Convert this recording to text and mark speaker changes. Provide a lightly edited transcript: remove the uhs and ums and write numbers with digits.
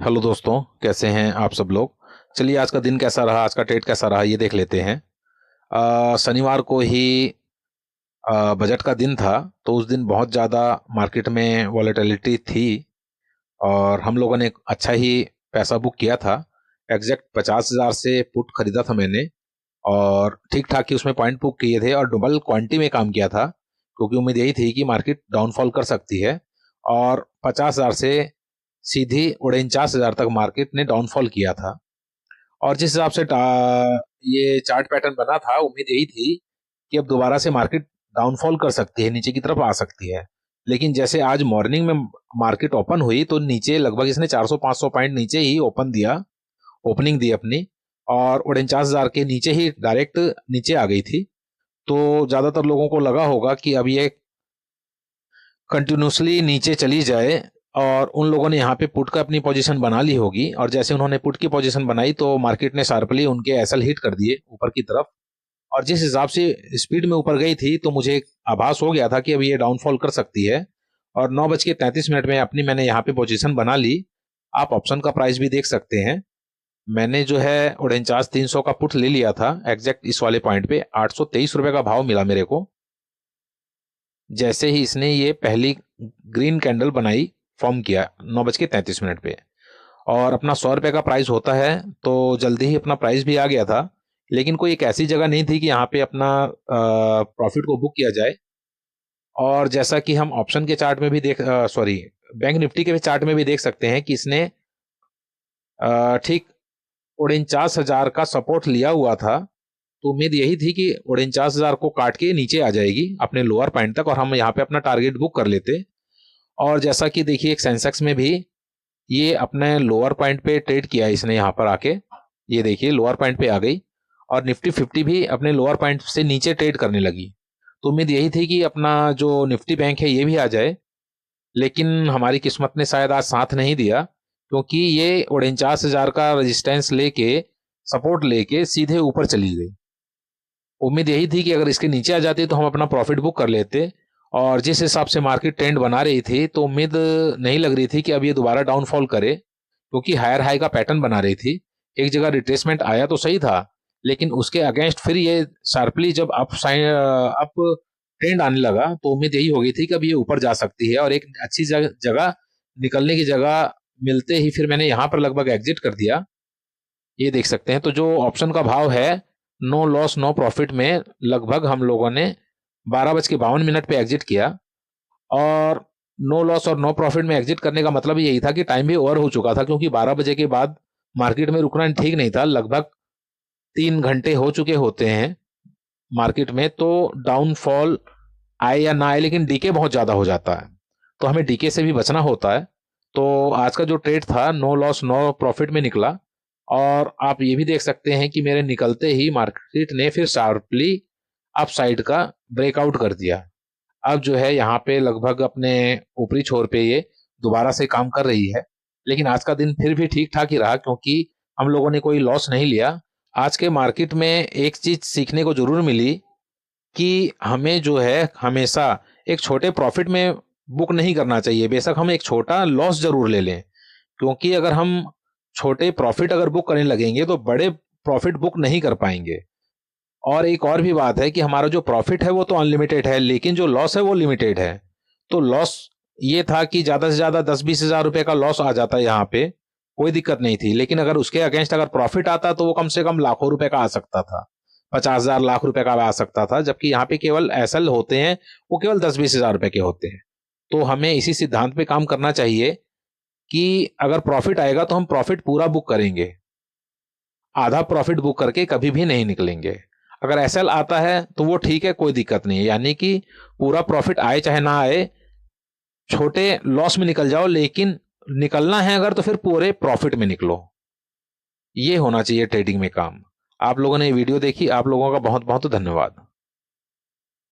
Speaker 1: Hello दोस्तों, कैसे हैं आप सब लोग। चलिए आज का दिन कैसा रहा, आज का ट्रेड कैसा रहा ये देख लेते हैं। शनिवार को ही बजट का दिन था, तो उस दिन बहुत ज़्यादा मार्केट में वॉलेटिलिटी थी और हम लोगों ने अच्छा ही पैसा बुक किया था। एग्जैक्ट 50,000 से पुट खरीदा था मैंने और ठीक ठाक ही उसमें पॉइंट बुक किए थे और डबल क्वांटिटी में काम किया था, क्योंकि उम्मीद यही थी कि मार्केट डाउनफॉल कर सकती है। और 50,000 से सीधी 49,000 तक मार्केट ने डाउनफॉल किया था। और जिस हिसाब से ये चार्ट पैटर्न बना था, उम्मीद यही थी कि अब दोबारा से मार्केट डाउनफॉल कर सकती है, नीचे की तरफ आ सकती है। लेकिन जैसे आज मॉर्निंग में मार्केट ओपन हुई तो नीचे लगभग इसने 400-500 पॉइंट नीचे ही ओपनिंग दी अपनी, और 49,000 के नीचे ही डायरेक्ट नीचे आ गई थी। तो ज़्यादातर लोगों को लगा होगा कि अब ये कंटिन्यूसली नीचे चली जाए, और उन लोगों ने यहाँ पे पुट का अपनी पोजीशन बना ली होगी। और जैसे उन्होंने पुट की पोजीशन बनाई तो मार्केट ने शार्पली उनके एसएल हिट कर दिए ऊपर की तरफ, और जिस हिसाब से स्पीड में ऊपर गई थी तो मुझे एक आभास हो गया था कि अब ये डाउनफॉल कर सकती है। और 9:33 में अपनी मैंने यहाँ पे पोजीशन बना ली। आप ऑप्शन का प्राइस भी देख सकते हैं। मैंने जो है 49,300 का पुट ले लिया था एग्जैक्ट इस वाले पॉइंट पे। 823 रुपए का भाव मिला मेरे को जैसे ही इसने ये पहली ग्रीन कैंडल बनाई, फॉर्म किया 9:33 पे। और अपना 100 रुपए का प्राइस होता है तो जल्दी ही अपना प्राइस भी आ गया था। लेकिन कोई एक ऐसी जगह नहीं थी कि यहाँ पे अपना प्रॉफिट को बुक किया जाए। और जैसा कि हम ऑप्शन के चार्ट में भी बैंक निफ्टी के चार्ट में भी देख सकते हैं कि इसने ठीक 49,000 का सपोर्ट लिया हुआ था। तो उम्मीद यही थी कि 49,000 को काट के नीचे आ जाएगी अपने लोअर पॉइंट तक और हम यहाँ पे अपना टारगेट बुक कर लेते। और जैसा कि देखिए एक सेंसेक्स में भी ये अपने लोअर पॉइंट पे ट्रेड किया इसने यहाँ पर आके, ये देखिए लोअर पॉइंट पे आ गई। और निफ्टी 50 भी अपने लोअर पॉइंट से नीचे ट्रेड करने लगी। तो उम्मीद यही थी कि अपना जो निफ्टी बैंक है ये भी आ जाए, लेकिन हमारी किस्मत ने शायद आज साथ नहीं दिया, क्योंकि ये 49,000 का रेजिस्टेंस लेके, सपोर्ट लेके सीधे ऊपर चली गई। उम्मीद यही थी कि अगर इसके नीचे आ जाती तो हम अपना प्रॉफिट बुक कर लेते। और जिस हिसाब से मार्केट ट्रेंड बना रही थी तो उम्मीद नहीं लग रही थी कि अब ये दोबारा डाउनफॉल करे, क्योंकि हायर हाई का पैटर्न बना रही थी। एक जगह रिट्रेसमेंट आया तो सही था, लेकिन उसके अगेंस्ट फिर ये शार्पली जब अप ट्रेंड आने लगा तो उम्मीद यही हो गई थी कि अब ये ऊपर जा सकती है और एक अच्छी जगह निकलने की जगह मिलते ही फिर मैंने यहाँ पर लगभग एग्जिट कर दिया। ये देख सकते हैं। तो जो ऑप्शन का भाव है नो लॉस नो प्रॉफिट में, लगभग हम लोगों ने 12:52 पे एग्जिट किया। और नो लॉस और नो प्रॉफिट में एग्जिट करने का मतलब यही था कि टाइम भी ओवर हो चुका था, क्योंकि 12 बजे के बाद मार्केट में रुकना ठीक नहीं था। लगभग 3 घंटे हो चुके होते हैं मार्केट में, तो डाउनफॉल आए या ना आए लेकिन डीके बहुत ज्यादा हो जाता है, तो हमें डीके से भी बचना होता है। तो आज का जो ट्रेड था नो लॉस नो प्रॉफिट में निकला। और आप ये भी देख सकते हैं कि मेरे निकलते ही मार्केट ने फिर शार्पली अप साइड का ब्रेकआउट कर दिया। अब जो है यहाँ पे लगभग अपने ऊपरी छोर पे ये दोबारा से काम कर रही है। लेकिन आज का दिन फिर भी ठीक ठाक ही रहा, क्योंकि हम लोगों ने कोई लॉस नहीं लिया। आज के मार्केट में एक चीज सीखने को जरूर मिली कि हमें जो है हमेशा एक छोटे प्रॉफिट में बुक नहीं करना चाहिए, बेशक हम एक छोटा लॉस जरूर ले लें। क्योंकि अगर हम छोटे प्रॉफिट अगर बुक करने लगेंगे तो बड़े प्रॉफिट बुक नहीं कर पाएंगे। और एक और भी बात है कि हमारा जो प्रॉफिट है वो तो अनलिमिटेड है, लेकिन जो लॉस है वो लिमिटेड है। तो लॉस ये था कि ज्यादा से ज्यादा 10-20 हजार रुपए का लॉस आ जाता है यहाँ पे, कोई दिक्कत नहीं थी। लेकिन अगर उसके अगेंस्ट अगर प्रॉफिट आता तो वो कम से कम लाखों रुपए का आ सकता था, 50,000 लाख रुपए का आ सकता था। जबकि यहाँ पे केवल एसएल होते हैं वो केवल 10-20 हजार रुपए के होते हैं। तो हमें इसी सिद्धांत पे काम करना चाहिए कि अगर प्रॉफिट आएगा तो हम प्रॉफिट पूरा बुक करेंगे, आधा प्रॉफिट बुक करके कभी भी नहीं निकलेंगे। अगर एसएल आता है तो वो ठीक है, कोई दिक्कत नहीं है, यानी कि पूरा प्रॉफिट आए चाहे ना आए, छोटे लॉस में निकल जाओ, लेकिन निकलना है अगर तो फिर पूरे प्रॉफिट में निकलो। ये होना चाहिए ट्रेडिंग में काम। आप लोगों ने वीडियो देखी, आप लोगों का बहुत बहुत धन्यवाद।